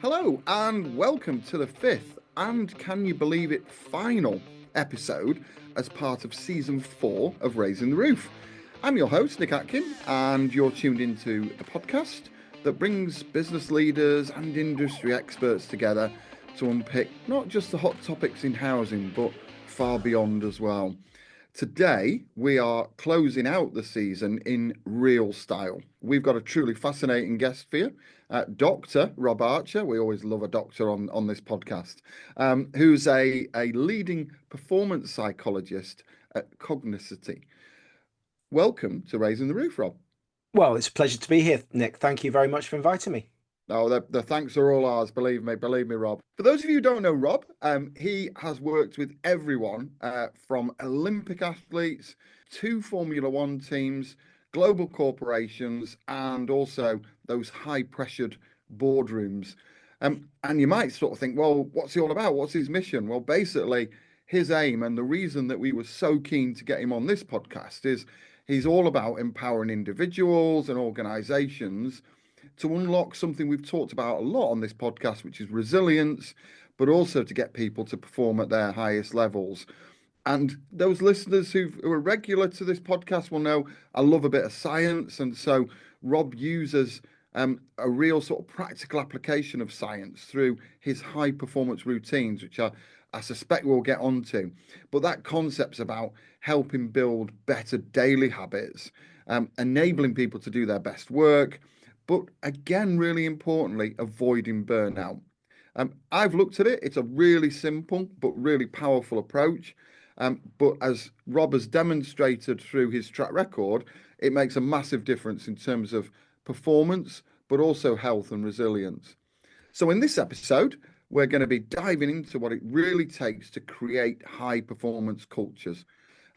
Hello, and welcome to the fifth and can you believe it, final episode as part of season 4 of Raising the Roof. I'm your host, Nick Atkin, and you're tuned into the podcast that brings business leaders and industry experts together to unpick not just the hot topics in housing, but far beyond as well. Today, we are closing out the season in real style. We've got a truly fascinating guest for you, Dr. Rob Archer. We always love a doctor on this podcast, who's a leading performance psychologist at Cognicity. Welcome to Raising the Roof, Rob. Well, it's a pleasure to be here, Nick. Thank you very much for inviting me. Oh, the thanks are all ours. Believe me, Rob. For those of you who don't know Rob, he has worked with everyone from Olympic athletes to Formula One teams, global corporations, and also those high-pressured boardrooms. And you might sort of think, well, what's he all about? What's his mission? Well, basically, his aim and the reason that we were so keen to get him on this podcast is he's all about empowering individuals and organizations to unlock something we've talked about a lot on this podcast, which is resilience, but also to get people to perform at their highest levels. And those listeners who are regular to this podcast will know I love a bit of science. And so Rob uses a real sort of practical application of science through his high performance routines, which I suspect we'll get onto. But that concept's about helping build better daily habits, enabling people to do their best work, but again, really importantly, avoiding burnout. I've looked at it. It's a really simple but really powerful approach. But as Rob has demonstrated through his track record, it makes a massive difference in terms of performance, but also health and resilience. So in this episode, we're going to be diving into what it really takes to create high performance cultures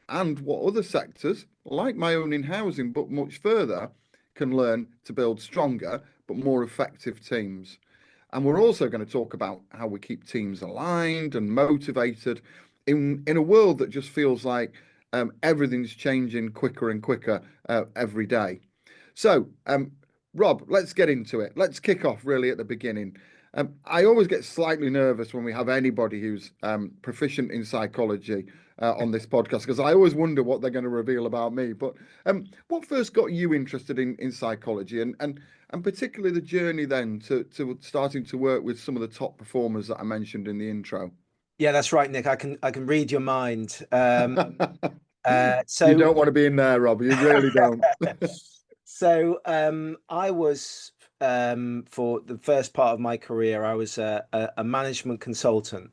and what other sectors, like my own in housing, but much further, can learn to build stronger but more effective teams. And we're also going to talk about how we keep teams aligned and motivated in a world that just feels like everything's changing quicker and quicker every day. So, Rob, let's get into it. Let's kick off really at the beginning. I always get slightly nervous when we have anybody who's proficient in psychology on this podcast because I always wonder what they're going to reveal about me. But what first got you interested in psychology and particularly the journey then to starting to work with some of the top performers that I mentioned in the intro? Yeah, that's right, Nick. I can read your mind. You So don't want to be in there, Rob. You really don't. I was for the first part of my career, I was a management consultant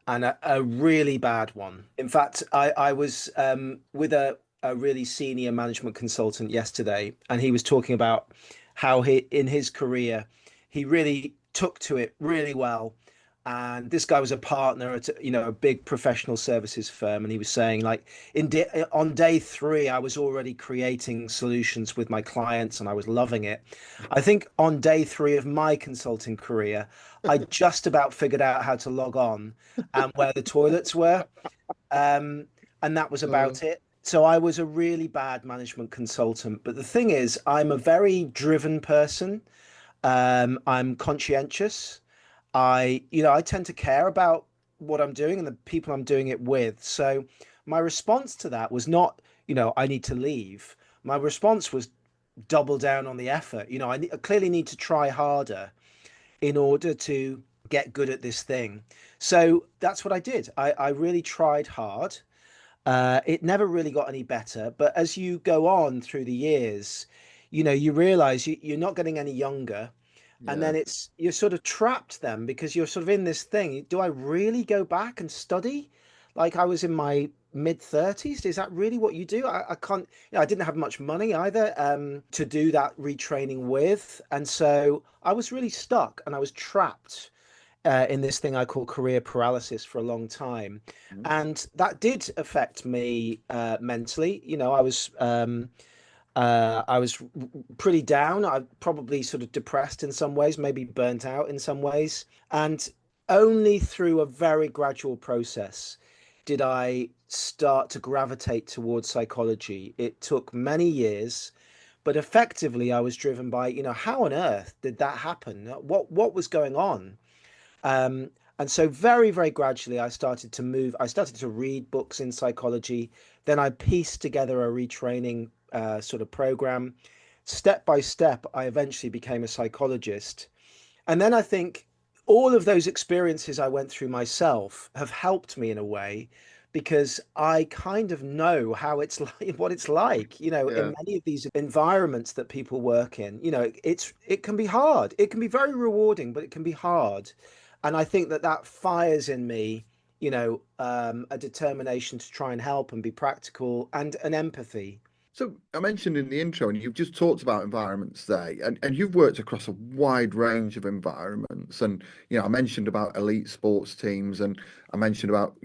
and a really bad one. In fact, I was with a really senior management consultant yesterday, and he was talking about how in his career he really took to it really well. And this guy was a partner at a big professional services firm, and he was saying like on day 3 I was already creating solutions with my clients and I was loving it. I think on day 3 of my consulting career I just about figured out how to log on and where the toilets were, and that was Uh, about it. So I was a really bad management consultant, but the thing is I'm a very driven person. I'm conscientious. I tend to care about what I'm doing and the people I'm doing it with. So my response to that was not, I need to leave. My response was double down on the effort. I clearly need to try harder in order to get good at this thing. So that's what I did. I really tried hard. It never really got any better. But as you go on through the years, you realize you're not getting any younger, and yeah. then you're sort of trapped then because you're sort of in this thing. Do I really go back and study like I was in my mid 30s? Is that really what you do? I can't, I didn't have much money either to do that retraining with, and so I was really stuck and I was trapped in this thing I call career paralysis for a long time. And that did affect me mentally. I was pretty down. I probably sort of depressed in some ways, maybe burnt out in some ways. And only through a very gradual process did I start to gravitate towards psychology. It took many years, but effectively I was driven by, how on earth did that happen? What was going on? Um, and so very, very gradually I started to move. I started to read books in psychology. Then I pieced together a retraining sort of program. Step by step, I eventually became a psychologist. And then I think all of those experiences I went through myself have helped me in a way because I kind of know how it's like, what it's like, in Yeah. many of these environments that people work in. It can be hard. It can be very rewarding, but it can be hard. And I think that fires in me, a determination to try and help and be practical and an empathy. So I mentioned in the intro, and you've just talked about environments there, and you've worked across a wide range of environments. And I mentioned about elite sports teams, and I mentioned about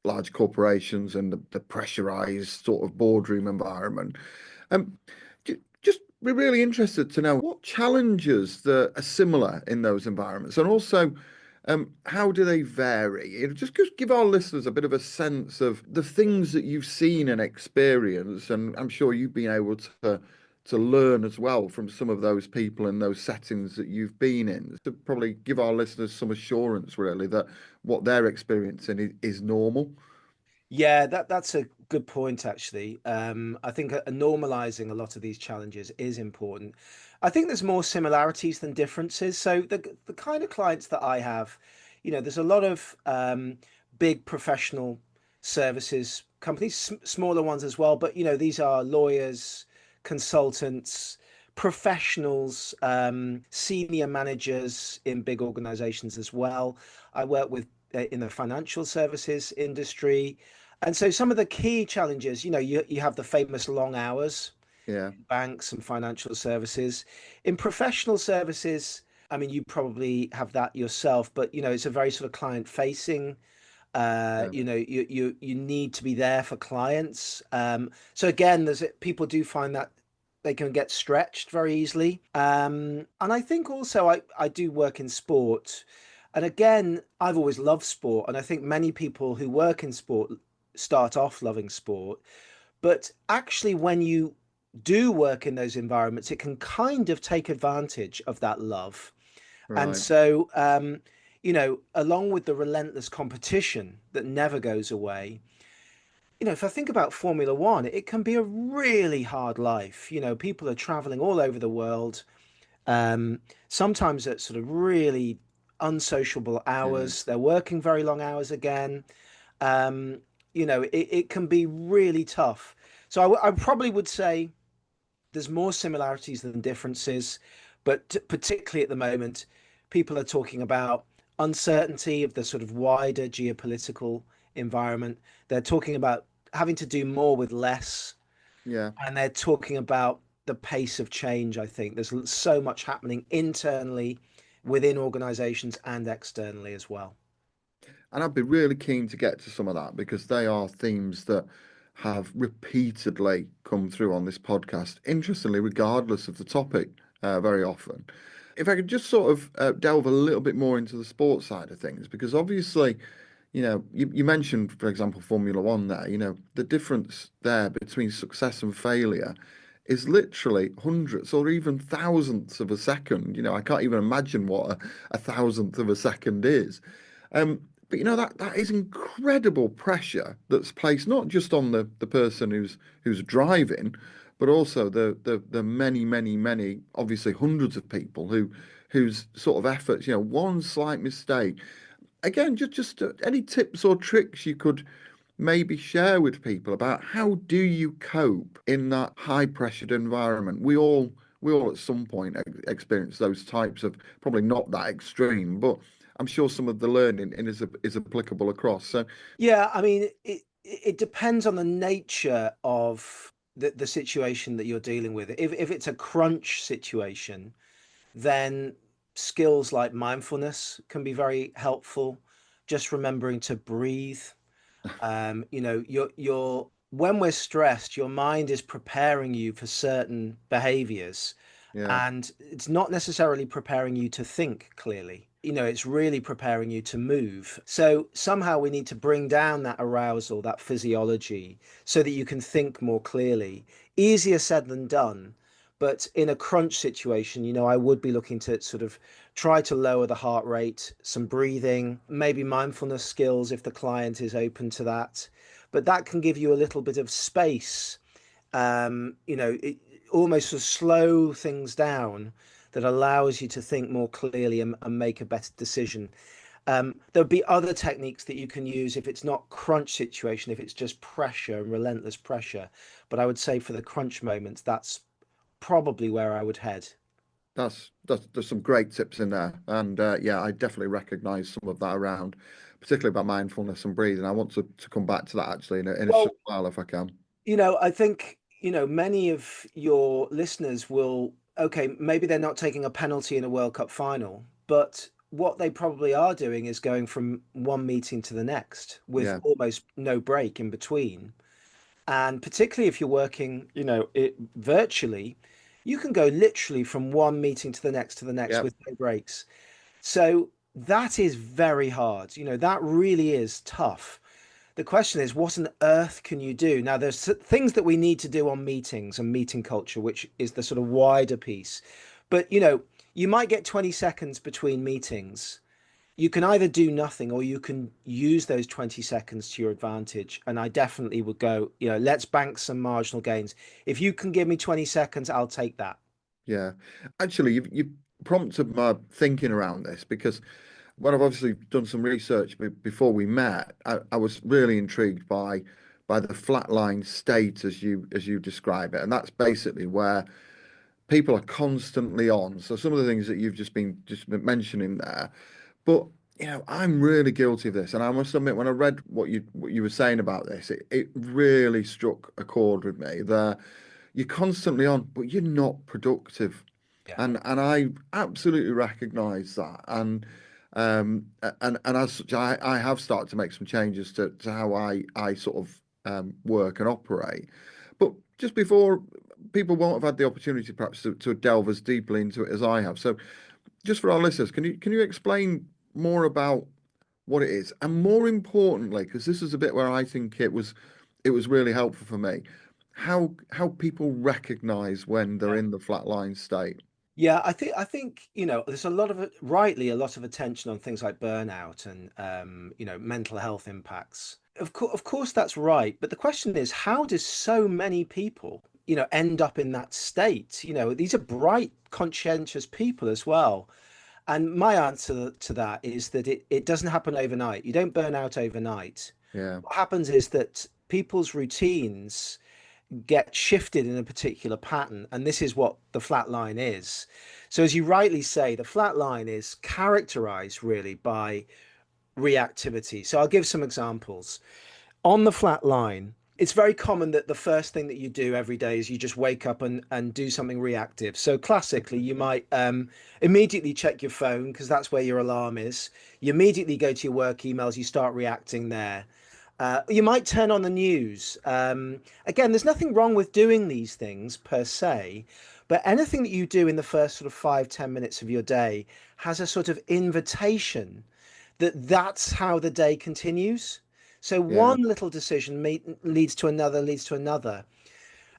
large corporations and the pressurized sort of boardroom environment. Just we're really interested to know what challenges that are similar in those environments, and also how do they vary? Just give our listeners a bit of a sense of the things that you've seen and experienced, and I'm sure you've been able to learn as well from some of those people in those settings that you've been in. To probably give our listeners some assurance, really, that what they're experiencing is normal. Yeah, that's a good point, actually. I think normalizing a lot of these challenges is important. I think there's more similarities than differences. So the kind of clients that I have, there's a lot of big professional services companies, smaller ones as well. But these are lawyers, consultants, professionals, senior managers in big organizations as well. I work with in the financial services industry. And so some of the key challenges, you have the famous long hours Yeah, in banks and financial services. In professional services, I mean, you probably have that yourself, but it's a very sort of client facing. yeah, You need to be there for clients. So again, there's people do find that they can get stretched very easily. And I think also I do work in sport. And again, I've always loved sport. And I think many people who work in sport start off loving sport. But actually, when you do work in those environments, it can kind of take advantage of that love. And right. so, along with the relentless competition that never goes away, if I think about Formula One, it can be a really hard life. People are traveling all over the world, sometimes at sort of really unsociable Yeah. hours. They're working very long hours again. Um, it can be really tough. So I probably would say there's more similarities than differences, but particularly at the moment, people are talking about uncertainty of the sort of wider geopolitical environment. They're talking about having to do more with less, Yeah. and they're talking about the pace of change. I think there's so much happening internally within organizations and externally as well. And I'd be really keen to get to some of that because they are themes that have repeatedly come through on this podcast, interestingly, regardless of the topic, very often. If I could just sort of delve a little bit more into the sports side of things, because obviously, you mentioned, for example, Formula One there, the difference there between success and failure is literally hundredths or even thousandths of a second. I can't even imagine what a thousandth of a second is. But that is incredible pressure that's placed not just on the person who's driving, but also the many, many, many, obviously hundreds of people whose sort of efforts, one slight mistake. Again, just any tips or tricks you could maybe share with people about how do you cope in that high pressured environment? We all at some point experience those types of, probably not that extreme, but I'm sure some of the learning is applicable across. So Yeah, I mean, it depends on the nature of the situation that you're dealing with. If it's a crunch situation, then skills like mindfulness can be very helpful. Just remembering to breathe. You're when we're stressed, your mind is preparing you for certain behaviors, yeah, and it's not necessarily preparing you to think clearly. It's really preparing you to move. So somehow we need to bring down that arousal, that physiology, so that you can think more clearly. Easier said than done, But in a crunch situation, I would be looking to sort of try to lower the heart rate, some breathing, maybe mindfulness skills if the client is open to that. But that can give you a little bit of space, it almost sort of slow things down that allows you to think more clearly and make a better decision. There'll be other techniques that you can use if it's not crunch situation, if it's just pressure and relentless pressure. But I would say for the crunch moments, that's probably where I would head. That's there's some great tips in there, and yeah, I definitely recognise some of that around, particularly about mindfulness and breathing. I want to come back to that actually in a short Well, while if I can. I think, many of your listeners will, okay, maybe they're not taking a penalty in a World Cup final, but what they probably are doing is going from one meeting to the next with Yeah, almost no break in between. And particularly if you're working, virtually, you can go literally from one meeting to the next yeah, with no breaks. So that is very hard. That really is tough. The question is, what on earth can you do? Now, there's things that we need to do on meetings and meeting culture, which is the sort of wider piece. But, you might get 20 seconds between meetings. You can either do nothing or you can use those 20 seconds to your advantage. And I definitely would go, let's bank some marginal gains. If you can give me 20 seconds, I'll take that. yeah. Actually, you've prompted my thinking around this because when I've obviously done some research before we met, I was really intrigued by the flatline state as you describe it, and that's basically where people are constantly on. So some of the things that you've just been mentioning there, but I'm really guilty of this, and I must admit, when I read what you were saying about this, it really struck a chord with me. There, you're constantly on, but you're not productive, Yeah. and I absolutely recognise that, and as such, I have started to make some changes to how I sort of work and operate. But just before, people won't have had the opportunity perhaps to delve as deeply into it as I have. So just for our listeners, can you explain more about what it is, and more importantly, because this is a bit where I think it was really helpful for me, how people recognize when they're in the flatline state. Yeah, I think there's rightly a lot of attention on things like burnout and mental health impacts. Of course, that's right. But the question is, how does so many people end up in that state? These are bright, conscientious people as well. And my answer to that is that it doesn't happen overnight. You don't burn out overnight. Yeah, What happens is that people's routines get shifted in a particular pattern. And this is what the flat line is. So, as you rightly say, the flat line is characterized really by reactivity. So, I'll give some examples. On the flat line, it's very common that the first thing that you do every day is you just wake up and do something reactive. So, classically, you might immediately check your phone because that's where your alarm is. You immediately go to your work emails, you start reacting there. You might turn on the news. Again, there's nothing wrong with doing these things per se, but anything that you do in the first sort of 5, 10 minutes of your day has a sort of invitation that's how the day continues. So yeah, one little decision leads to another, leads to another.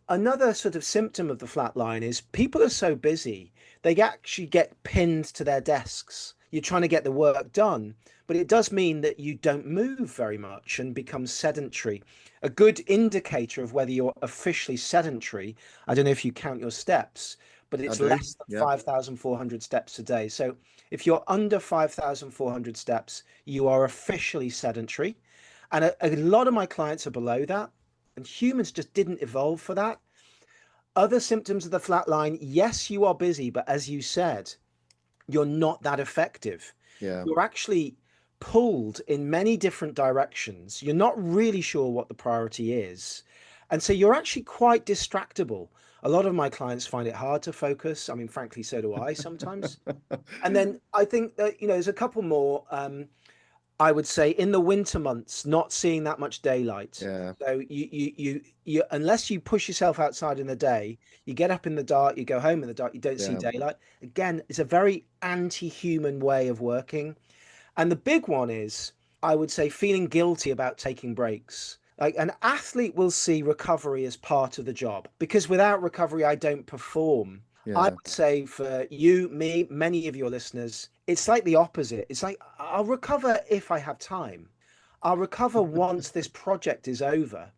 Another sort of symptom of the flat line is people are so busy, they actually get pinned to their desks. You're trying to get the work done, but it does mean that you don't move very much and become sedentary. A good indicator of whether you're officially sedentary, I don't know if you count your steps, but I it's do. less than Yeah, 5,400 steps a day. So if you're under 5,400 steps, you are officially sedentary. And a lot of my clients are below that, and humans just didn't evolve for that. Other symptoms of the flat line, yes, you are busy, but as you said, you're not that effective. yeah. You're actually pulled in many different directions. You're not really sure what the priority is. And so you're actually quite distractible. A lot of my clients find it hard to focus. I mean, frankly, so do I sometimes. And then I think that, there's a couple more. I would say in the winter months, not seeing that much daylight. Yeah, So you unless you push yourself outside in the day, you get up in the dark, you go home in the dark, you don't see yeah, daylight. Again, it's a very anti-human way of working. And the big one is, I would say, feeling guilty about taking breaks. Like an athlete will see recovery as part of the job because without recovery, I don't perform. I Yeah. would say for you, me, many of your listeners, it's like the opposite. It's like I'll recover if I have time. I'll recover once this project is over.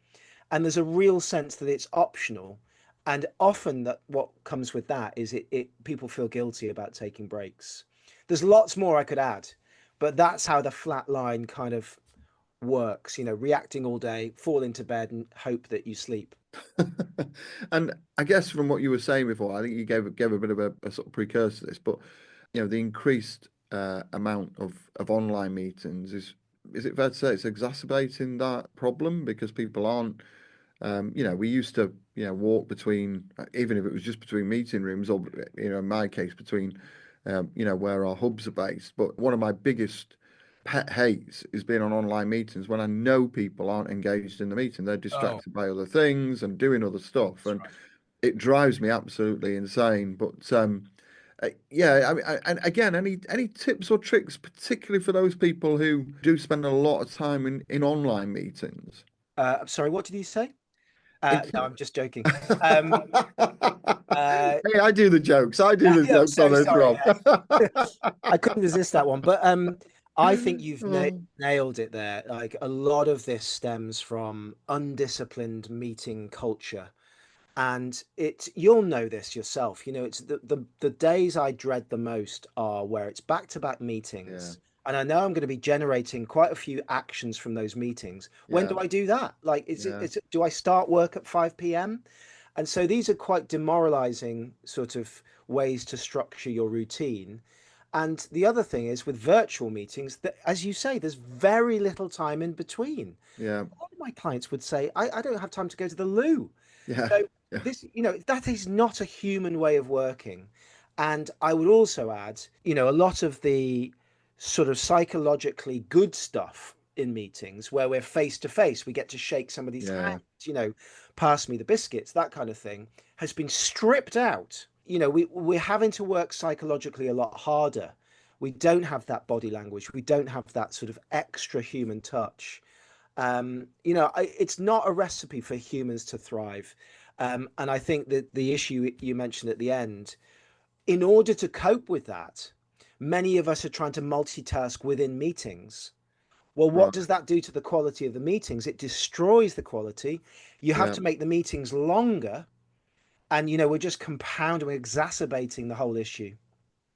And there's a real sense that it's optional. And often that what comes with that is it people feel guilty about taking breaks. There's lots more I could add, but that's how the flat line kind of works, reacting all day, fall into bed and hope that you sleep. And I guess from what you were saying before, I think you gave a bit of a sort of precursor to this, but the increased amount of online meetings is it fair to say it's exacerbating that problem because people aren't we used to walk between even if it was just between meeting rooms or in my case between where our hubs are based. But one of my biggest pet hates is being on online meetings when I know people aren't engaged in the meeting. They're Oh, distracted by other things and doing other stuff, that's and right. it drives me absolutely insane. But yeah, I mean, and again, any tips or tricks, particularly for those people who do spend a lot of time in online meetings? I'm sorry, what did you say? In No, ter- I'm just joking. Um, uh, Hey, I do the jokes. I do the yeah, I'm jokes on so this, sorry. Rob. I couldn't resist that one, but I think you've Oh, nailed it there. Like a lot of this stems from undisciplined meeting culture, and you'll know this yourself. It's the days I dread the most are where it's back-to-back yeah, meetings, and I know I'm going to be generating quite a few actions from those meetings. When yeah, do I do that? Like, yeah. do I start work at 5 p.m.? And so these are quite demoralizing sort of ways to structure your routine. And the other thing is with virtual meetings that, as you say, there's very little time in between. Yeah, A lot of my clients would say, I don't have time to go to the loo. yeah, So yeah, that is not a human way of working. And I would also add, a lot of the sort of psychologically good stuff in meetings where we're face to face, we get to shake somebody's hand, yeah. pass me the biscuits, that kind of thing, has been stripped out. We're having to work psychologically a lot harder. We don't have that body language. We don't have that sort of extra human touch. It's not a recipe for humans to thrive. And I think that the issue you mentioned at the end, in order to cope with that, many of us are trying to multitask within meetings. Well, what Right. does that do to the quality of the meetings? It destroys the quality. You have Yeah. to make the meetings longer. And, we're just compounding, exacerbating the whole issue.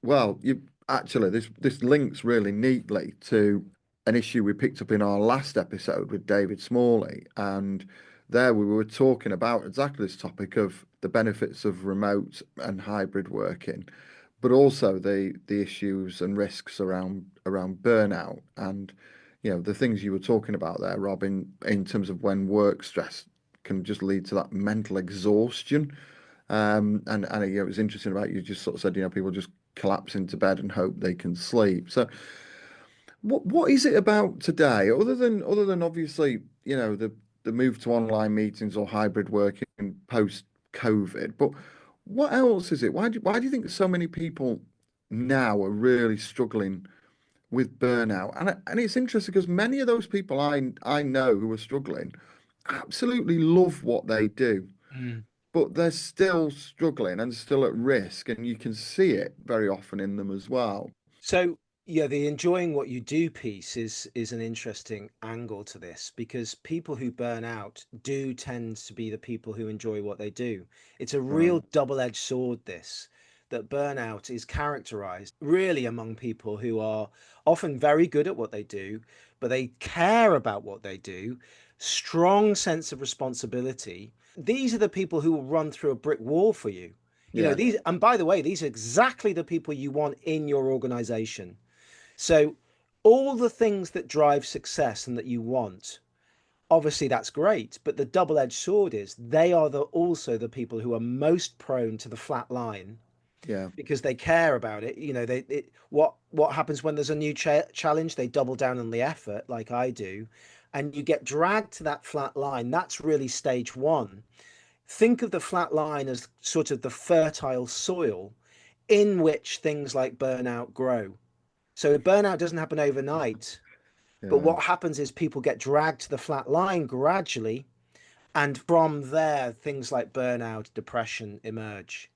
Well, you actually this links really neatly to an issue we picked up in our last episode with David Smalley, and there we were talking about exactly this topic of the benefits of remote and hybrid working, but also the issues and risks around burnout and the things you were talking about there, Rob, in terms of when work stress can just lead to that mental exhaustion. And it was interesting about you just sort of said, people just collapse into bed and hope they can sleep. So what is it about today, other than obviously, the move to online meetings or hybrid working post COVID, but what else is it? Why do you think so many people now are really struggling with burnout? And it's interesting because many of those people I know who are struggling absolutely love what they do, Mm. but they're still struggling and still at risk, and you can see it very often in them as well. So yeah, the enjoying what you do piece is an interesting angle to this because people who burn out do tend to be the people who enjoy what they do. It's a Right. real double-edged sword, this, that burnout is characterized really among people who are often very good at what they do, but they care about what they do, strong sense of responsibility. These are the people who will run through a brick wall for you. Yeah. These, and by the way, these are exactly the people you want in your organization. So, all the things that drive success and that you want, obviously that's great. But the double-edged sword is they are also the people who are most prone to the flat line Yeah. because they care about it. What happens when there's a new challenge? They double down on the effort, like I do, and you get dragged to that flat line. That's really stage one. Think of the flat line as sort of the fertile soil in which things like burnout grow. So burnout doesn't happen overnight. But Yeah. what happens is people get dragged to the flat line gradually, and from there, things like burnout, depression emerge.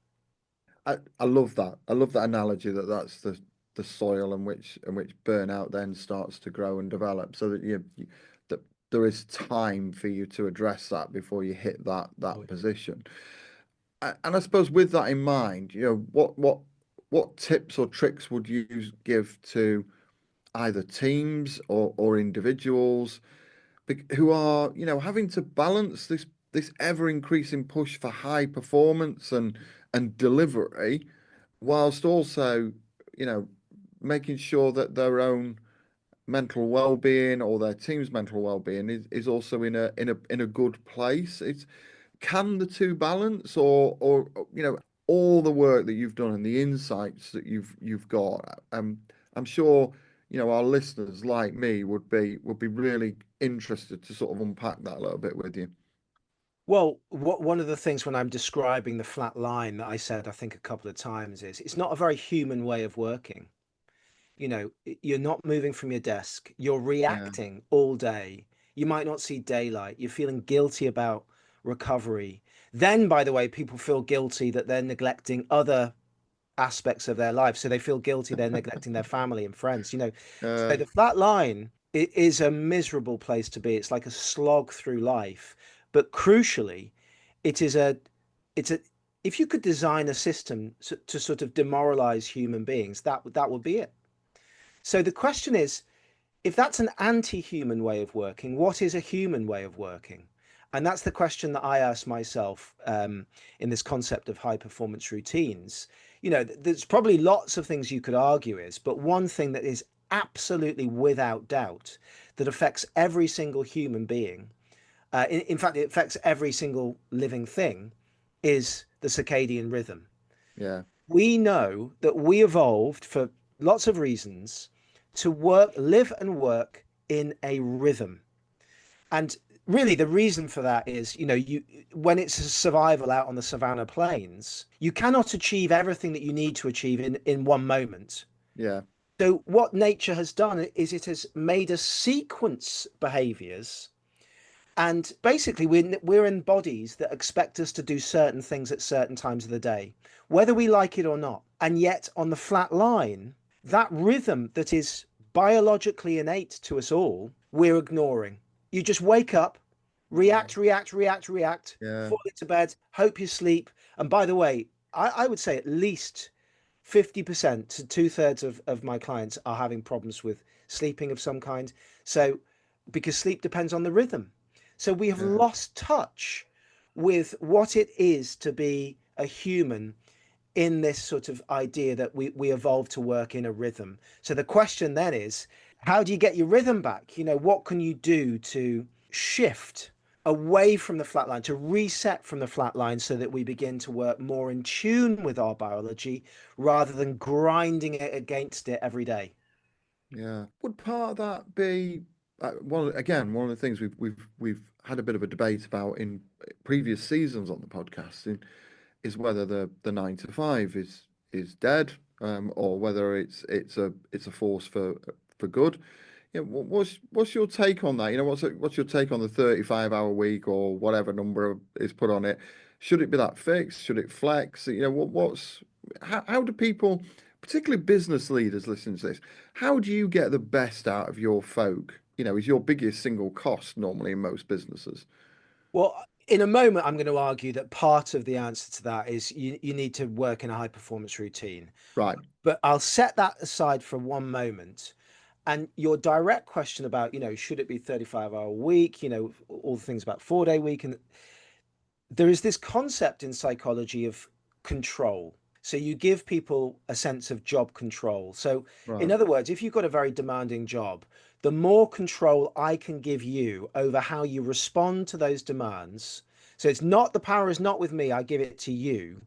I love that. I love that analogy that that's the soil in which burnout then starts to grow and develop, so that that there is time for you to address that before you hit that position. And I suppose with that in mind, what tips or tricks would you give to either teams or individuals who are, having to balance this ever increasing push for high performance and delivery, whilst also, you know, making sure that their own mental well-being or their team's mental well-being is also in a good place. Can the two balance, or all the work that you've done and the insights that you've got, I'm sure our listeners like me would be really interested to sort of unpack that a little bit with you. Well, one of the things when I'm describing the flat line that I said, I think a couple of times, is it's not a very human way of working. You're not moving from your desk, you're Yeah. reacting all day. You might not see daylight, you're feeling guilty about recovery. Then, by the way, people feel guilty that they're neglecting other aspects of their life. So they feel guilty they're neglecting their family and friends. So Uh, the flat line, it is a miserable place to be. It's like a slog through life. But crucially, it is a, it's a, if you could design a system to sort of demoralize human beings, that would be it. So the question is, if that's an anti-human way of working, what is a human way of working? And that's the question that I ask myself in this concept of high performance routines. There's probably lots of things you could argue is, but one thing that is absolutely without doubt that affects every single human being, in fact, it affects every single living thing, is the circadian rhythm. yeah. We know that we evolved for lots of reasons to live and work in a rhythm. And really the reason for that is, when it's a survival out on the savannah plains, you cannot achieve everything that you need to achieve in one moment. Yeah. So what nature has done is it has made us sequence behaviors, and basically we're in bodies that expect us to do certain things at certain times of the day, whether we like it or not. And yet on the flat line, that rhythm that is biologically innate to us all, we're ignoring. You just wake up, Yeah. react, Yeah. fall into bed, hope you sleep. And by the way, I would say at least 50% to two-thirds of my clients are having problems with sleeping of some kind. So because sleep depends on the rhythm. So we have Yeah. lost touch with what it is to be a human in this sort of idea that we evolved to work in a rhythm. So the question then is, how do you get your rhythm back? What can you do to shift away from the flat line, to reset from the flat line so that we begin to work more in tune with our biology rather than grinding it against it every day? Yeah. Would part of that be one of the things we've had a bit of a debate about in previous seasons on the podcast is whether the 9 to 5 is dead, or whether it's a force for good. What's your take on that? What's your take on the 35-hour week or whatever number is put on it? Should it be that fixed? Should it flex? How do people, particularly business leaders, listen to this? How do you get the best out of your folk? Is your biggest single cost normally in most businesses? Well, in a moment, I'm going to argue that part of the answer to that is you need to work in a high performance routine. Right. But I'll set that aside for one moment. And your direct question about, should it be 35-hour week, all the things about 4-day week. And there is this concept in psychology of control. So you give people a sense of job control. So, in Right. other words, if you've got a very demanding job, the more control I can give you over how you respond to those demands. So the power is not with me, I give it to you,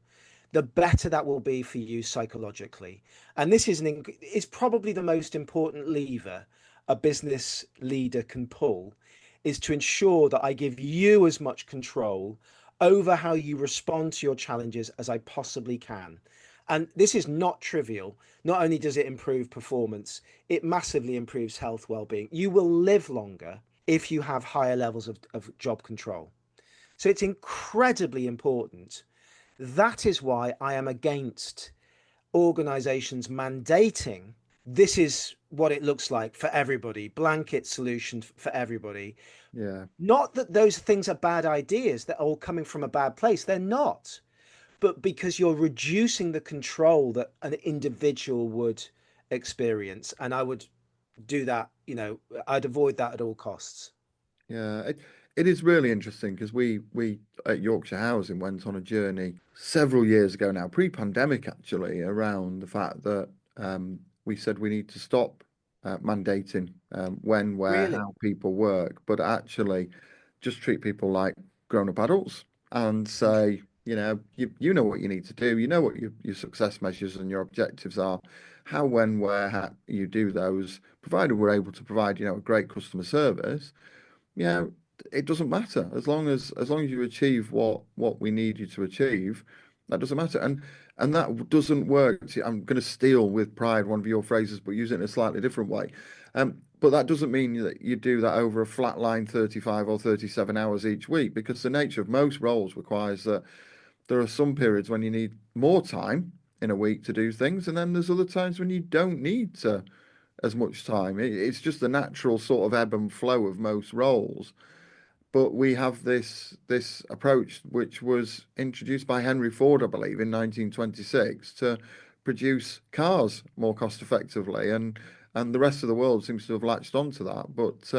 the better that will be for you psychologically. And this is probably the most important lever a business leader can pull, is to ensure that I give you as much control over how you respond to your challenges as I possibly can. And this is not trivial. Not only does it improve performance, it massively improves health well-being. You will live longer if you have higher levels of job control. So it's incredibly important. That is why I am against organizations mandating this is what it looks like for everybody, blanket solution for everybody. Yeah. Not that those things are bad ideas, they're all coming from a bad place. They're not. But because you're reducing the control that an individual would experience. And I would do that, I'd avoid that at all costs. Yeah, it is really interesting because we at Yorkshire Housing went on a journey several years ago now, pre-pandemic actually, around the fact that we said we need to stop mandating when, where, Really? how people work, but actually just treat people like grown-up adults and say, you know what you need to do, you know what your success measures and your objectives are, how, when, where, how you do those, provided we're able to provide, a great customer service. Yeah, it doesn't matter as long as you achieve what we need you to achieve. That doesn't matter, and that doesn't work. See, I'm going to steal with pride one of your phrases, but use it in a slightly different way. But that doesn't mean that you do that over a flat line 35 or 37 hours each week, because the nature of most roles requires that there are some periods when you need more time in a week to do things, and then there's other times when you don't need to as much time. It's just the natural sort of ebb and flow of most roles. But we have this approach which was introduced by Henry Ford, I believe, in 1926 to produce cars more cost effectively, and the rest of the world seems to have latched onto that. But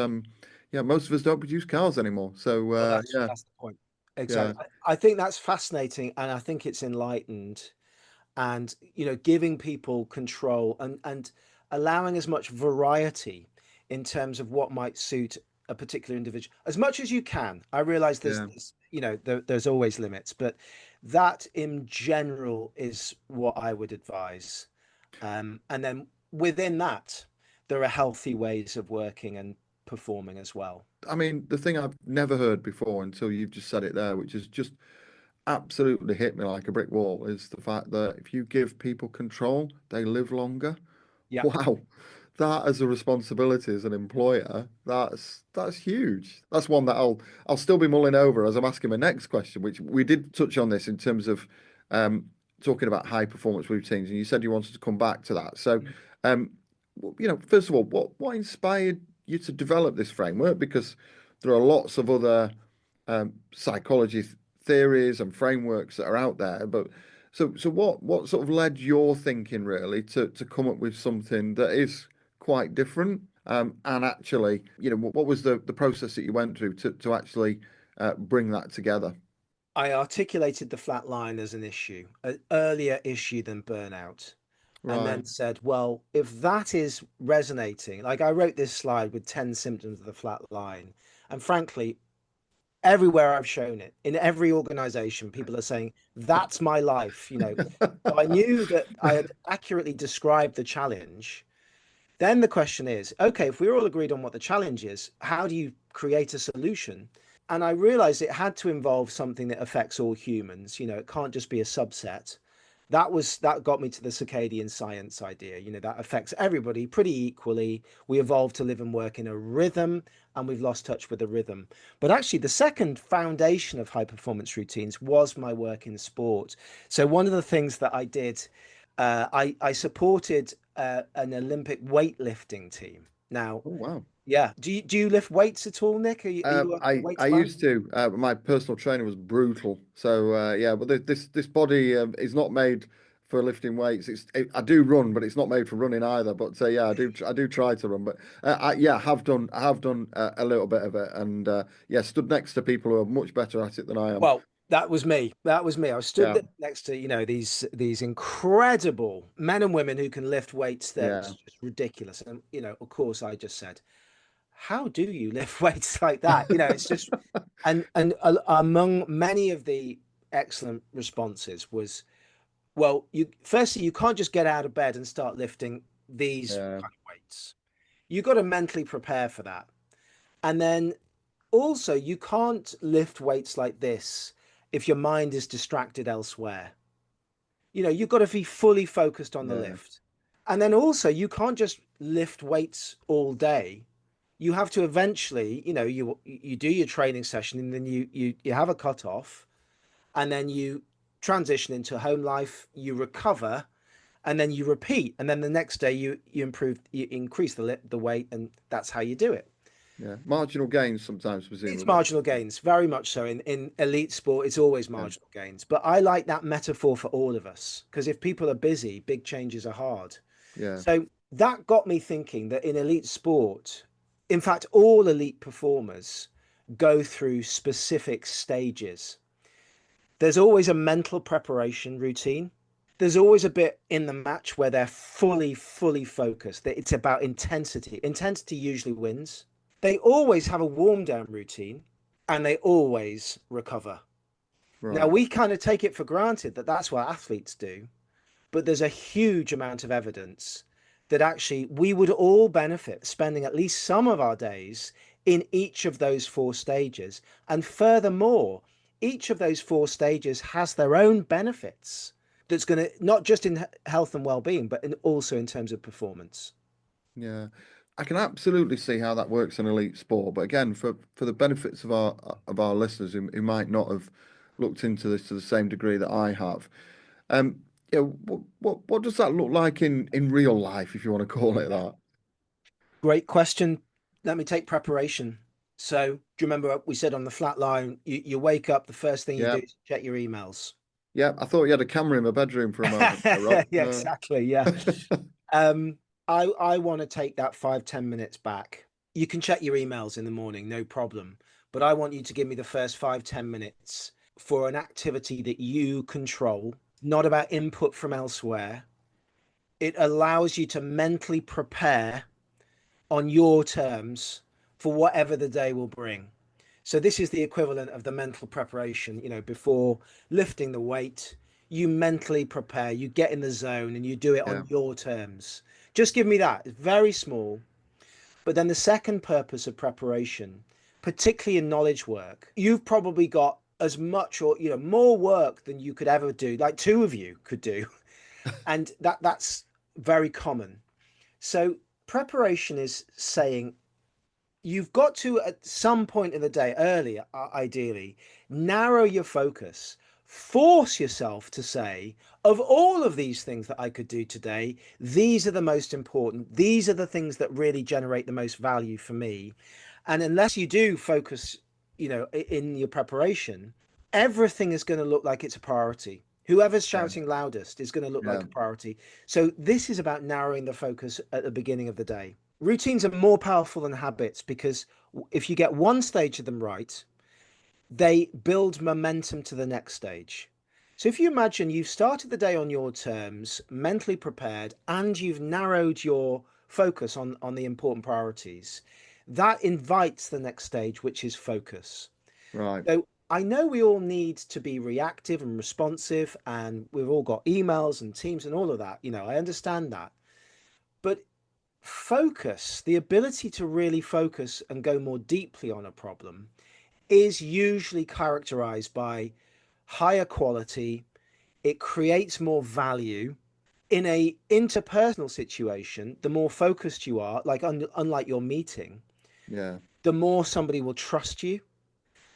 yeah, most of us don't produce cars anymore. So Well, yeah, that's the point. yeah, Exactly. I think that's fascinating, and I think it's enlightened, and giving people control and allowing as much variety in terms of what might suit a particular individual as much as you can. I realize yeah. there's always limits, but that in general is what I would advise. And then within that, there are healthy ways of working and performing as well. I mean, the thing I've never heard before until you've just said it there, which is just absolutely hit me like a brick wall, is the fact that if you give people control, they live longer. Yeah. Wow. That as a responsibility as an employer, that's huge. That's one that I'll still be mulling over as I'm asking my next question, which we did touch on this in terms of talking about high performance routines, and you said you wanted to come back to that. So, um, first of all, what inspired you to develop this framework? Because there are lots of other psychology theories and frameworks that are out there, but so what sort of led your thinking really to come up with something that is quite different? And actually, what was the process that you went through to actually bring that together? I articulated the flat line as an issue, an earlier issue than burnout, and Right. then said, well, if that is resonating, like I wrote this slide with 10 symptoms of the flat line, and frankly, everywhere I've shown it, in every organization, people are saying, that's my life. So I knew that I had accurately described the challenge. Then the question is, okay, if we're all agreed on what the challenge is, how do you create a solution? And I realized it had to involve something that affects all humans. It can't just be a subset. That got me to the circadian science idea. That affects everybody pretty equally. We evolved to live and work in a rhythm, and we've lost touch with the rhythm. But actually, the second foundation of high performance routines was my work in sport. So one of the things that I did, I supported an Olympic weightlifting team. Now, Oh, wow. yeah, do you lift weights at all, Nick? Are you a weights I fan? used to. My personal trainer was brutal. So yeah, but this body is not made for lifting weights. I do run, but it's not made for running either. But yeah, I do try to run. But yeah, I have done a little bit of it, and yeah, stood next to people who are much better at it than I am. Well, that was me. That was me. I stood Yeah, next to, these incredible men and women who can lift weights yeah. that's just ridiculous. And, of course, I just said, how do you lift weights like that? It's just, and among many of the excellent responses was, well, you can't just get out of bed and start lifting these Yeah. kind of weights. You got to mentally prepare for that. And then also, you can't lift weights like this if your mind is distracted elsewhere. You've got to be fully focused on the Yeah. lift. And then also, you can't just lift weights all day. You have to eventually, you do your training session, and then you have a cut off, and then you transition into home life, you recover, and then you repeat, and then the next day you increase the weight, and that's how you do it. Yeah. Marginal gains sometimes, It's presumably. marginal gains, very much so. In elite sport, it's always Yeah. marginal gains. But I like that metaphor for all of us, because if people are busy, big changes are hard. Yeah. So that got me thinking that in elite sport, in fact, all elite performers go through specific stages. There's always a mental preparation routine. There's always a bit in the match where they're fully focused. That it's about intensity. Intensity usually wins. They always have a warm down routine, and they always recover. Now, Right. we kind of take it for granted that that's what athletes do, but there's a huge amount of evidence that actually we would all benefit spending at least some of our days in each of those four stages. And furthermore, each of those four stages has their own benefits that's going to, not just in health and well-being, but also in terms of performance. Yeah. I can absolutely see how that works in elite sport, but again, for the benefits of our listeners who might not have looked into this to the same degree that I have, yeah, what does that look like in real life, if you want to call it Yeah. that? Great question. Let me take preparation. So, do you remember we said on the flat line, you wake up, the first thing you Yeah. do is check your emails. Yeah. I thought you had a camera in my bedroom for a moment there, Rob. Yeah, exactly. Yeah. Um, I want to take that 5-10 minutes back. You can check your emails in the morning, no problem. But I want you to give me the first 5-10 minutes for an activity that you control, not about input from elsewhere. It allows you to mentally prepare on your terms for whatever the day will bring. So this is the equivalent of the mental preparation, before lifting the weight, you mentally prepare, you get in the zone and you do it Yeah. on your terms. Just give me that. It's very small. But then the second purpose of preparation, particularly in knowledge work, you've probably got as much or more work than you could ever do, like two of you could do. And that's very common. So preparation is saying you've got to, at some point in the day, earlier, ideally, narrow your focus. Force yourself to say, of all of these things that I could do today, these are the most important. These are the things that really generate the most value for me. And unless you do focus, in your preparation, everything is going to look like it's a priority. Whoever's Yeah. shouting loudest is going to look Yeah. like a priority. So this is about narrowing the focus at the beginning of the day. Routines are more powerful than habits because if you get one stage of them right, they build momentum to the next stage. So if you imagine you've started the day on your terms, mentally prepared, and you've narrowed your focus on the important priorities, that invites the next stage, which is focus. Right. So I know we all need to be reactive and responsive, and we've all got emails and teams and all of that. I understand that. But focus, the ability to really focus and go more deeply on a problem, is usually characterized by higher quality. It creates more value in a interpersonal situation. The more focused you are, like unlike your meeting, Yeah. the more somebody will trust you.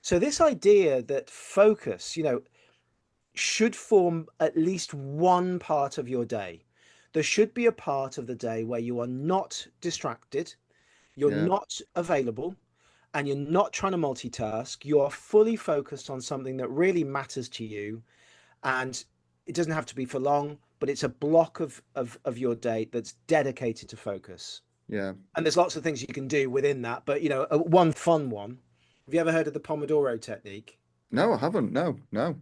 So this idea that focus, should form at least one part of your day. There should be a part of the day where you are not distracted, you're Yeah. not available, and you're not trying to multitask. You are fully focused on something that really matters to you. And it doesn't have to be for long, but it's a block of your day that's dedicated to focus. Yeah. And there's lots of things you can do within that. But, one fun one. Have you ever heard of the Pomodoro technique? No, I haven't. No. No.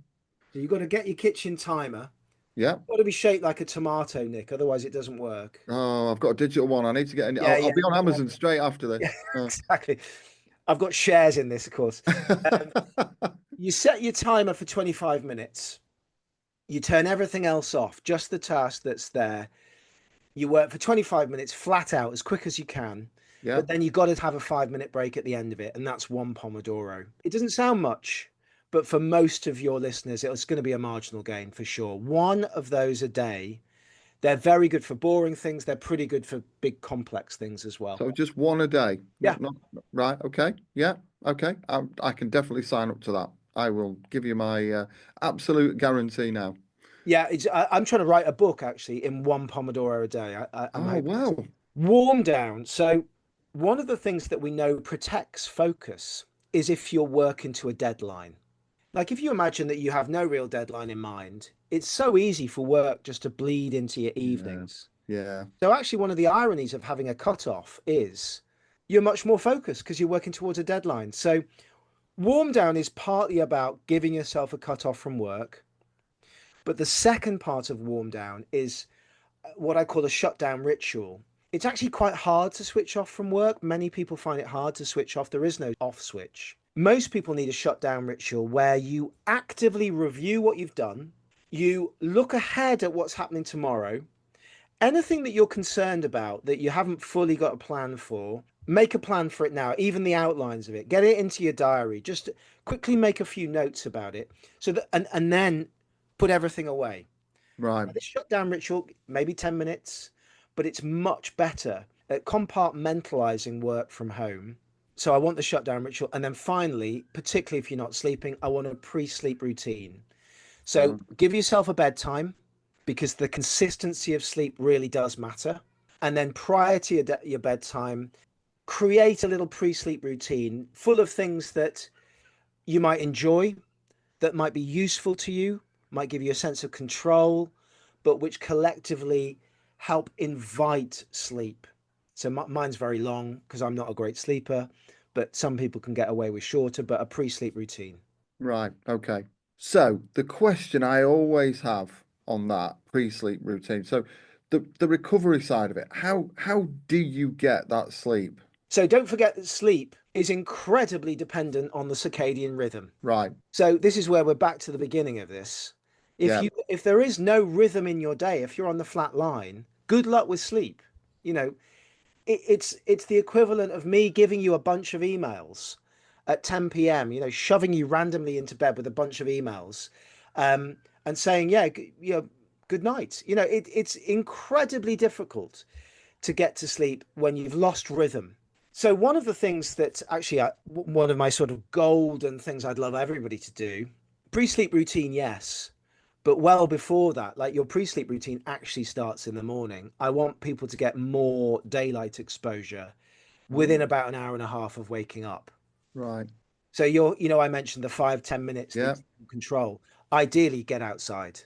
So you've got to get your kitchen timer. Yeah. Got to be shaped like a tomato, Nick. Otherwise, it doesn't work. Oh, I've got a digital one. I need to get in. Yeah, I'll yeah, be on Amazon straight after yeah, this. exactly. I've got shares in this, of course. Um, you set your timer for 25 minutes. You turn everything else off, just the task that's there. You work for 25 minutes flat out as quick as you can. Yeah. But then you've got to have a 5-minute break at the end of it. And that's one Pomodoro. It doesn't sound much, but for most of your listeners, it's going to be a marginal gain for sure. One of those a day. They're very good for boring things. They're pretty good for big complex things as well. So just one a day, Yeah. not right. Okay, yeah, okay. I can definitely sign up to that. I will give you my absolute guarantee now. Yeah, I'm trying to write a book actually in one Pomodoro a day. I'm Oh hoping. wow, Warm down. So one of the things that we know protects focus is if you're working to a deadline. Like if you imagine that you have no real deadline in mind, it's so easy for work just to bleed into your yeah, evenings. yeah, So actually one of the ironies of having a cutoff is you're much more focused because you're working towards a deadline. So warm down is partly about giving yourself a cutoff from work. But the second part of warm down is what I call a shutdown ritual. It's actually quite hard to switch off from work. Many people find it hard to switch off. There is no off switch. Most people need a shutdown ritual where you actively review what you've done, you look ahead at what's happening tomorrow. Anything that you're concerned about that you haven't fully got a plan for, make a plan for it now, even the outlines of it. Get it into your diary. Just quickly make a few notes about it so that and then put everything away. right, Now, this shutdown ritual, maybe 10 minutes, but it's much better at compartmentalizing work from home. So I want the shutdown ritual. And then finally, particularly if you're not sleeping, I want a pre-sleep routine. So right, give yourself a bedtime because the consistency of sleep really does matter. And then prior to your bedtime, create a little pre-sleep routine full of things that you might enjoy, that might be useful to you, might give you a sense of control, but which collectively help invite sleep. So mine's very long because I'm not a great sleeper, but some people can get away with shorter, but a pre-sleep routine. right. Okay. So the question I always have on that pre-sleep routine. So the recovery side of it. How do you get that sleep? So don't forget that sleep is incredibly dependent on the circadian rhythm. Right. So this is where we're back to the beginning of this. Yeah. If there is no rhythm in your day, if you're on the flat line, good luck with sleep. You know, it's the equivalent of me giving you a bunch of emails at 10 p.m., you know, shoving you randomly into bed with a bunch of emails, and saying, yeah, you know, good night. You know, it's incredibly difficult to get to sleep when you've lost rhythm. So one of the things that actually, one of my sort of golden things I'd love everybody to do, pre-sleep routine, yes. But well before that, like your pre-sleep routine actually starts in the morning. I want people to get more daylight exposure within Oh, about an hour and a half of waking up. right. So you know, I mentioned the 5-10 minutes that Yeah. you control. Ideally, get outside.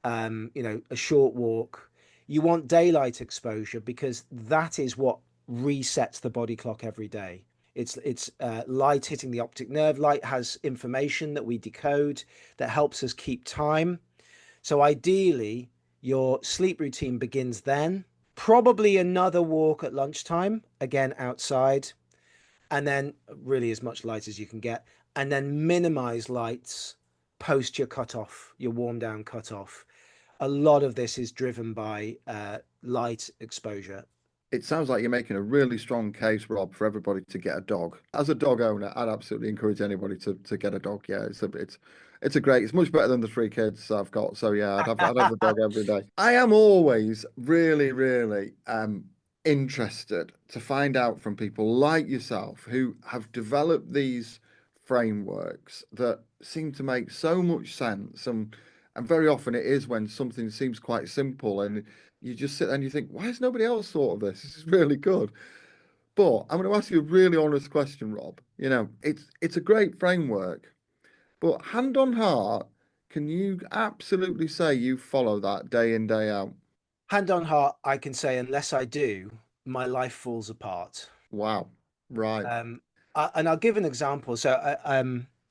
You know, a short walk. You want daylight exposure because that is what resets the body clock every day. It's light hitting the optic nerve. Light has information that we decode that helps us keep time. So ideally, your sleep routine begins then. Probably another walk at lunchtime, again outside, and then really as much light as you can get, and then minimize lights post your cutoff, your warm down cutoff. A lot of this is driven by light exposure. It sounds like you're making a really strong case, Rob, for everybody to get a dog. As a dog owner, I'd absolutely encourage anybody to get a dog. Yeah, it's a great. It's much better than the three kids I've got. So yeah, I'd have a dog every day. I am always really interested to find out from people like yourself who have developed these frameworks that seem to make so much sense and very often it is when something seems quite simple and you just sit there and you think, why has nobody else thought of this? This is really good. But I'm going to ask you a really honest question, Rob. You know, it's a great framework, but hand on heart, can you absolutely say you follow that day in, day out? Hand on heart, I can say unless I do, my life falls apart. Wow. Right. Um, and I'll give an example. So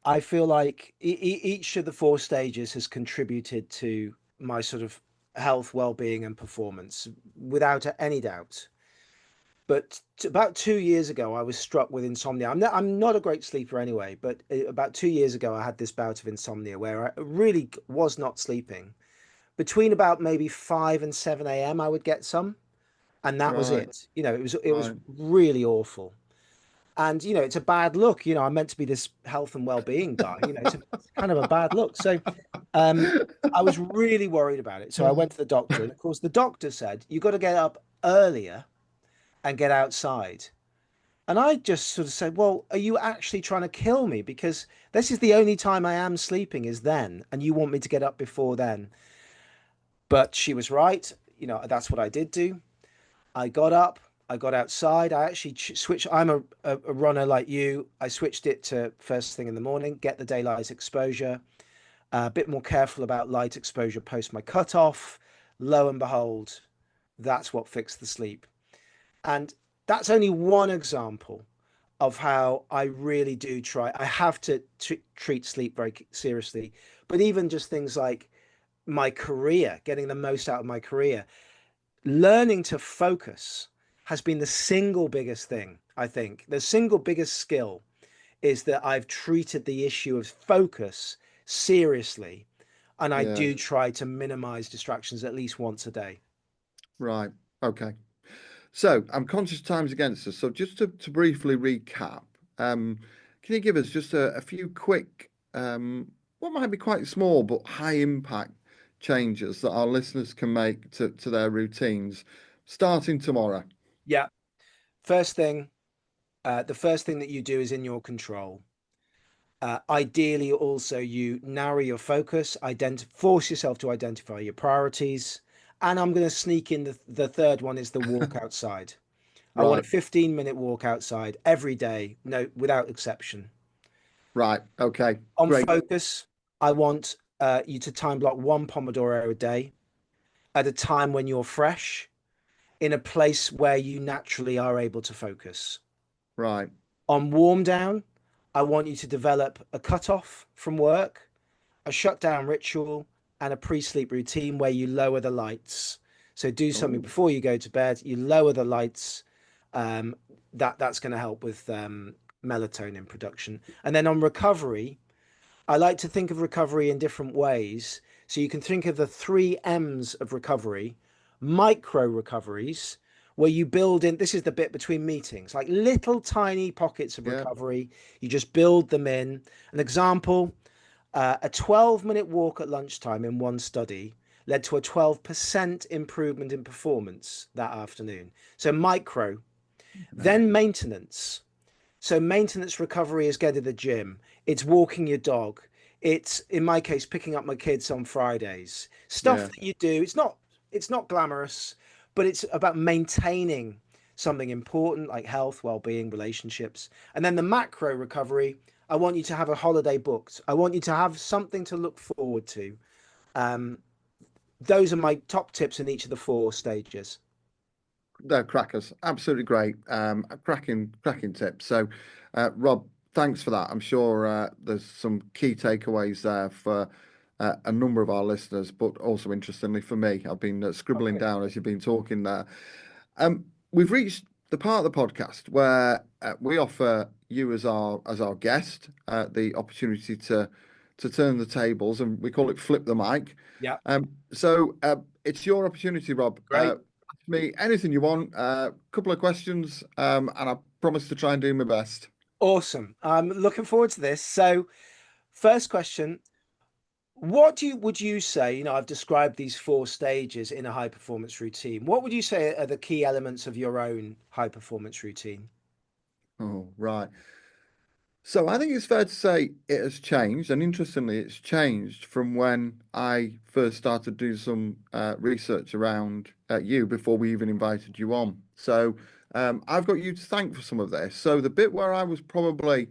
I feel like each of the four stages has contributed to my sort of health, well-being, and performance without any doubt. But about 2 years ago, I was struck with insomnia. I'm not a great sleeper anyway, but about 2 years ago, I had this bout of insomnia where I really was not sleeping. Between about maybe 5 and 7 a.m., I would get some, and that was Right. it. You know, it was Right. really awful. And it's a bad look. I'm meant to be this health and well-being guy. It's kind of a bad look. So I was really worried about it. So I went to the doctor, and of course the doctor said, you got to get up earlier and get outside. And I just sort of said, well, are you actually trying to kill me? Because this is the only time I am sleeping is then, and you want me to get up before then. But she was right. That's what I did do. I got up, I got outside. I actually switched. I'm a runner like you. I switched it to first thing in the morning, get the daylight exposure, a bit more careful about light exposure post my cutoff. Lo and behold, that's what fixed the sleep. And that's only one example of how I really do try. I have to treat sleep very seriously, but even just things like my career, getting the most out of my career, learning to focus has been the single biggest thing. I think the single biggest skill is that I've treated the issue of focus seriously, and I Yeah. do try to minimize distractions at least once a day. Right. Okay. So I'm conscious time's against us. So just to briefly recap, can you give us just a few quick, what might be quite small but high impact changes that our listeners can make to their routines starting tomorrow? Yeah. First thing, the first thing that you do is in your control. Ideally, also you narrow your focus, force yourself to identify your priorities. And I'm going to sneak in the third one is the walk outside. I want a Right. 15-minute walk outside every day, no, without exception. Right. Okay. On Great. focus, I want you to time block one Pomodoro a day at a time when you're fresh in a place where you naturally are able to focus. Right. On warm down, I want you to develop a cutoff from work, a shutdown ritual, and a pre-sleep routine where you lower the lights. So do something Oh, before you go to bed. You lower the lights. Um, that's going to help with melatonin production. And then on recovery, I like to think of recovery in different ways. So you can think of the three M's of recovery: micro recoveries, where you build in, this is the bit between meetings, like little tiny pockets of yeah. recovery. You just build them in. An example, a 12-minute walk at lunchtime in one study led to a 12% improvement in performance that afternoon. So micro, then maintenance. So maintenance recovery is getting to the gym. It's walking your dog. It's, in my case, picking up my kids on Fridays. Stuff Yeah. that you do. It's not glamorous, but it's about maintaining something important like health, well-being, relationships. And then the macro recovery, I want you to have a holiday booked. I want you to have something to look forward to. Um, those are my top tips in each of the four stages. They're crackers. Absolutely great. A cracking tip. So, Rob, thanks for that. I'm sure there's some key takeaways there for a number of our listeners, but also interestingly for me. I've been scribbling Okay. down as you've been talking there. We've reached the part of the podcast where we offer you as our guest the opportunity to turn the tables, and we call it flip the mic. Yeah. So it's your opportunity, Rob. Great. Ask me anything you want. A couple of questions, and I promise to try and do my best. Awesome. I'm looking forward to this. So, first question, would you say, I've described these four stages in a high performance routine. What would you say are the key elements of your own high performance routine? Oh, right. So I think it's fair to say it has changed, and interestingly, it's changed from when I first started to do some research around you before we even invited you on. So I've got you to thank for some of this. So the bit where I was probably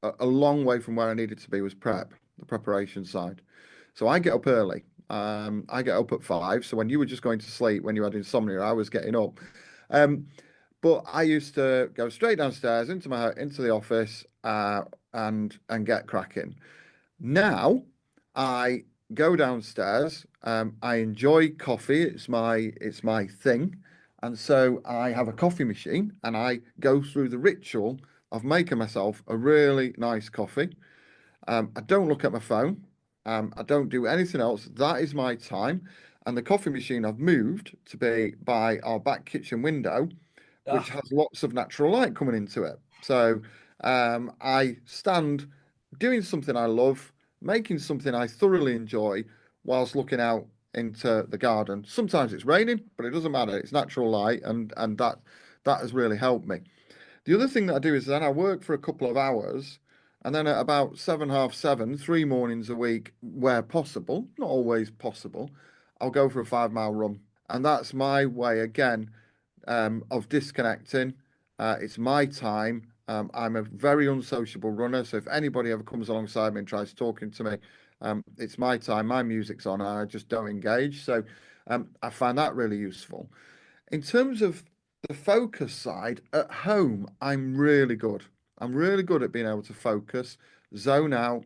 a long way from where I needed to be was the preparation side. So I get up early. I get up at 5. So when you were just going to sleep, when you had insomnia, I was getting up. Um, but I used to go straight downstairs into the office and get cracking. Now I go downstairs. I enjoy coffee. It's my thing, and so I have a coffee machine, and I go through the ritual of making myself a really nice coffee. I don't look at my phone. I don't do anything else. That is my time. And the coffee machine I've moved to be by our back kitchen window, which Ah, has lots of natural light coming into it. So I stand doing something I love, making something I thoroughly enjoy, whilst looking out into the garden. Sometimes it's raining, but it doesn't matter. It's natural light, and that has really helped me. The other thing that I do is then I work for a couple of hours, and then at about seven, half seven, 3 mornings a week, where possible, not always possible, I'll go for a 5 mile run. And that's my way again of disconnecting. It's my time. I'm a very unsociable runner, so if anybody ever comes alongside me and tries talking to me, it's my time. My music's on, and I just don't engage. So I find that really useful. In terms of the focus side, at home, I'm really good. I'm really good at being able to focus, zone out,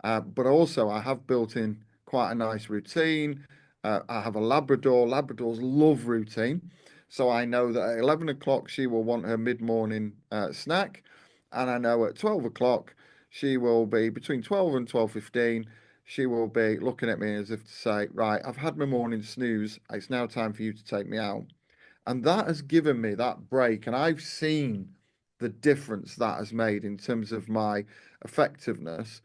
but also I have built in quite a nice routine. I have a Labrador. Labradors love routine. So I know that at 11 o'clock she will want her mid-morning snack. And I know at 12 o'clock she will be between 12 and 12:15. She will be looking at me as if to say, right, I've had my morning snooze. It's now time for you to take me out. And that has given me that break. And I've seen the difference that has made in terms of my effectiveness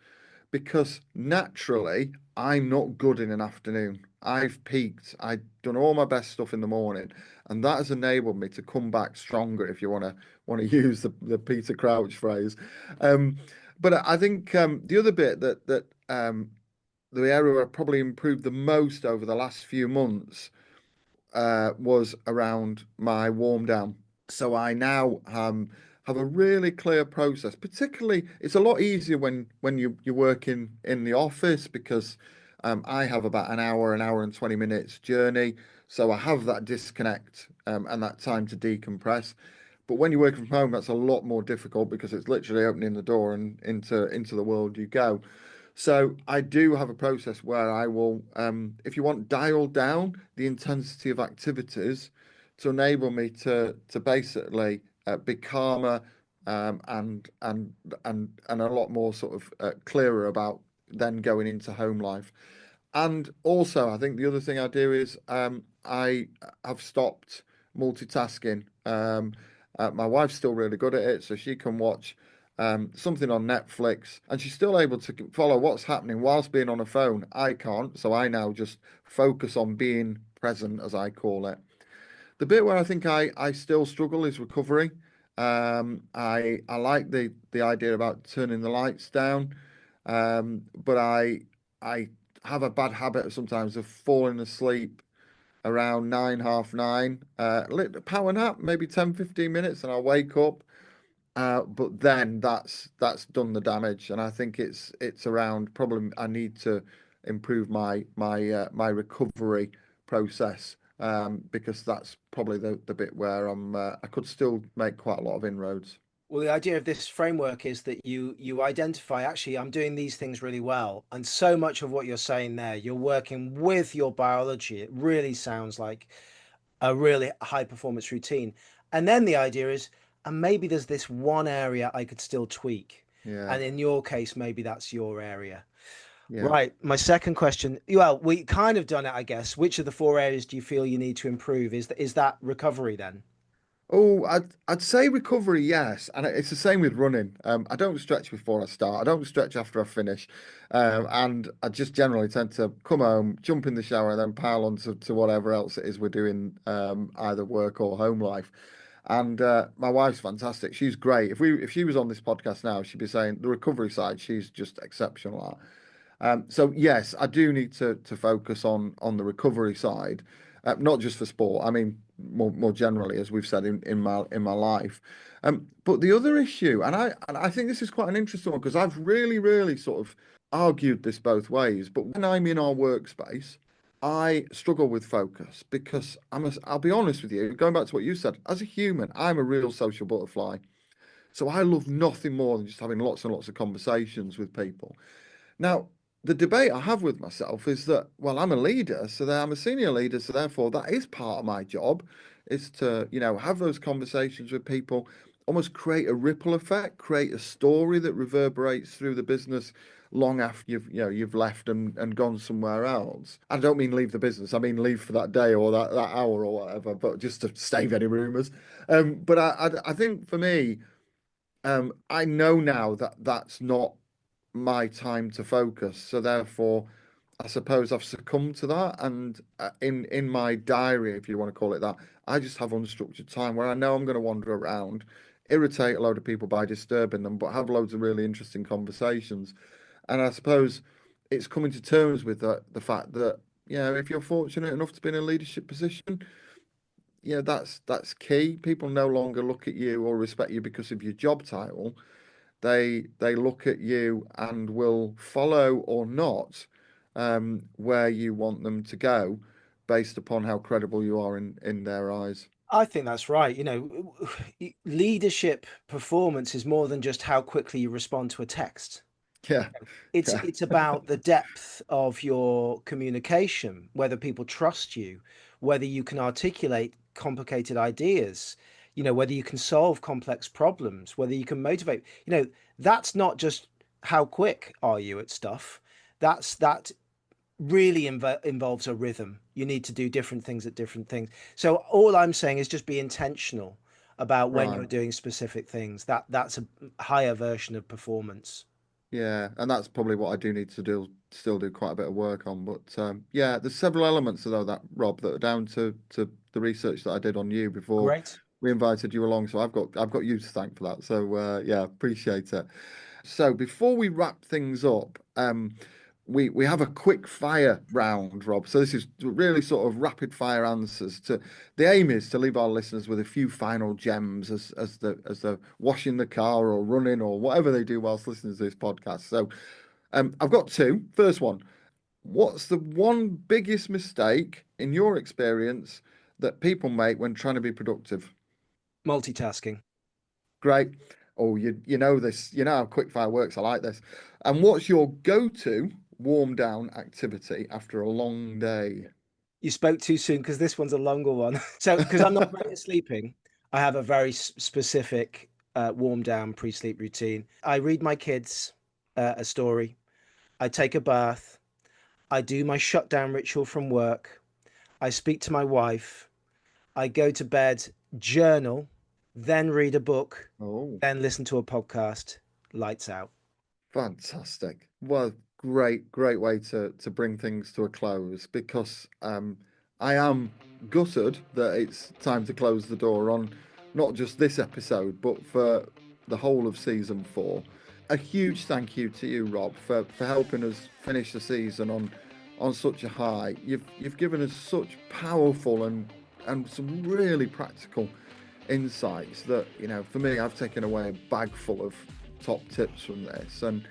because naturally I'm not good in an afternoon. I've peaked. I've done all my best stuff in the morning, and that has enabled me to come back stronger. If you want to use the Peter Crouch phrase, um, but I think the other bit that the area where I probably improved the most over the last few months was around my warm down. So I now have a really clear process. Particularly, it's a lot easier when you're working in the office because I have about an hour and 20 minutes journey. So I have that disconnect and that time to decompress. But when you're working from home, that's a lot more difficult because it's literally opening the door and into the world you go. So I do have a process where I will, if you want, dial down the intensity of activities to enable me to basically be calmer and a lot more sort of clearer about then going into home life. And also, I think the other thing I do is I have stopped multitasking. My wife's still really good at it, so she can watch something on Netflix, and she's still able to follow what's happening whilst being on a phone. I can't, so I now just focus on being present, as I call it. The bit where I think I still struggle is recovery. I like the idea about turning the lights down, but I have a bad habit of sometimes of falling asleep around nine, half nine. Lit power nap, maybe 10, 15 minutes, and I'll wake up. But then that's done the damage, and I think it's around problem. I need to improve my recovery process because that's probably the bit where I could still make quite a lot of inroads. well, the idea of this framework is that you identify, actually, I'm doing these things really well, and so much of what you're saying there, you're working with your biology. It really sounds like a really high performance routine. And then the idea is, and maybe there's this one area I could still tweak. Yeah, And in your case, maybe that's your area. yeah. Right. My second question, well, we kind of done it, I guess. Which of the four areas do you feel you need to improve? Is that recovery then? Oh, I'd say recovery, yes, and it's the same with running. I don't stretch before I start. I don't stretch after I finish, and I just generally tend to come home, jump in the shower, and then pile on to whatever else it is we're doing, either work or home life. And my wife's fantastic. She's great. If she was on this podcast now, she'd be saying the recovery side, she's just exceptional at. So yes, I do need to focus on the recovery side, not just for sport. I mean, more generally, as we've said in my life. But the other issue, and I think this is quite an interesting one because I've really sort of argued this both ways. But when I'm in our workspace, I struggle with focus because I'll be honest with you, going back to what you said, as a human, I'm a real social butterfly. So I love nothing more than just having lots and lots of conversations with people. Now, the debate I have with myself is that, well, I'm a leader, so that I'm a senior leader, so therefore that is part of my job, is to, have those conversations with people. almost create a ripple effect, create a story that reverberates through the business long after you've left and gone somewhere else. I don't mean leave the business. I mean leave for that day or that hour or whatever, but just to stave any rumors. But I think for me, I know now that that's not my time to focus. So therefore, I suppose I've succumbed to that. And in my diary, if you want to call it that, I just have unstructured time where I know I'm going to wander around, irritate a load of people by disturbing them, but have loads of really interesting conversations. And I suppose it's coming to terms with the fact that, if you're fortunate enough to be in a leadership position, that's key. People no longer look at you or respect you because of your job title. They look at you and will follow or not where you want them to go based upon how credible you are in their eyes. I think that's right. Leadership performance is more than just how quickly you respond to a text. Yeah, It's yeah, it's about the depth of your communication, whether people trust you, whether you can articulate complicated ideas, whether you can solve complex problems, whether you can motivate. That's not just how quick are you at stuff. That really involves a rhythm. You need to do different things at different things. So all I'm saying is just be intentional about when right. you're doing specific things. That's a higher version of performance. Yeah, and that's probably what I do need to still do quite a bit of work on. But yeah, there's several elements though that Rob that are down to the research that I did on you before Great. we invited you along. So I've got you to thank for that. So yeah, appreciate it. So before we wrap things up, we have a quick fire round, Rob. So this is really sort of rapid fire answers. The aim is to leave our listeners with a few final gems as they're washing the car or running or whatever they do whilst listening to this podcast. So I've got two. First one, what's the one biggest mistake in your experience that people make when trying to be productive? Multitasking. Great. Oh, you know this. You know how quickfire works. I like this. And what's your go-to warm down activity after a long day? You spoke too soon because this one's a longer one. So, because I'm not great at sleeping, I have a very specific warm down pre-sleep routine. I read my kids a story. I take a bath. I do my shutdown ritual from work. I speak to my wife. I go to bed, journal, then read a book, Oh, then listen to a podcast. Lights out. fantastic. Well, great way to bring things to a close because I am gutted that it's time to close the door on not just this episode, but for the whole of season 4. A huge thank you to you, Rob, for helping us finish the season on such a high. You've given us such powerful and some really practical insights that, for me, I've taken away a bag full of top tips from this. And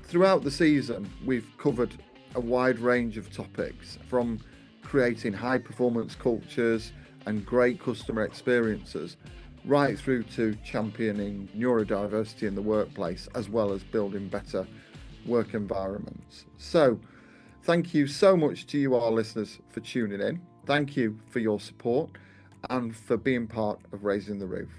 throughout the season, we've covered a wide range of topics from creating high performance cultures and great customer experiences right through to championing neurodiversity in the workplace as well as building better work environments. So, thank you so much to you, our listeners, for tuning in. Thank you for your support and for being part of Raising the Roof.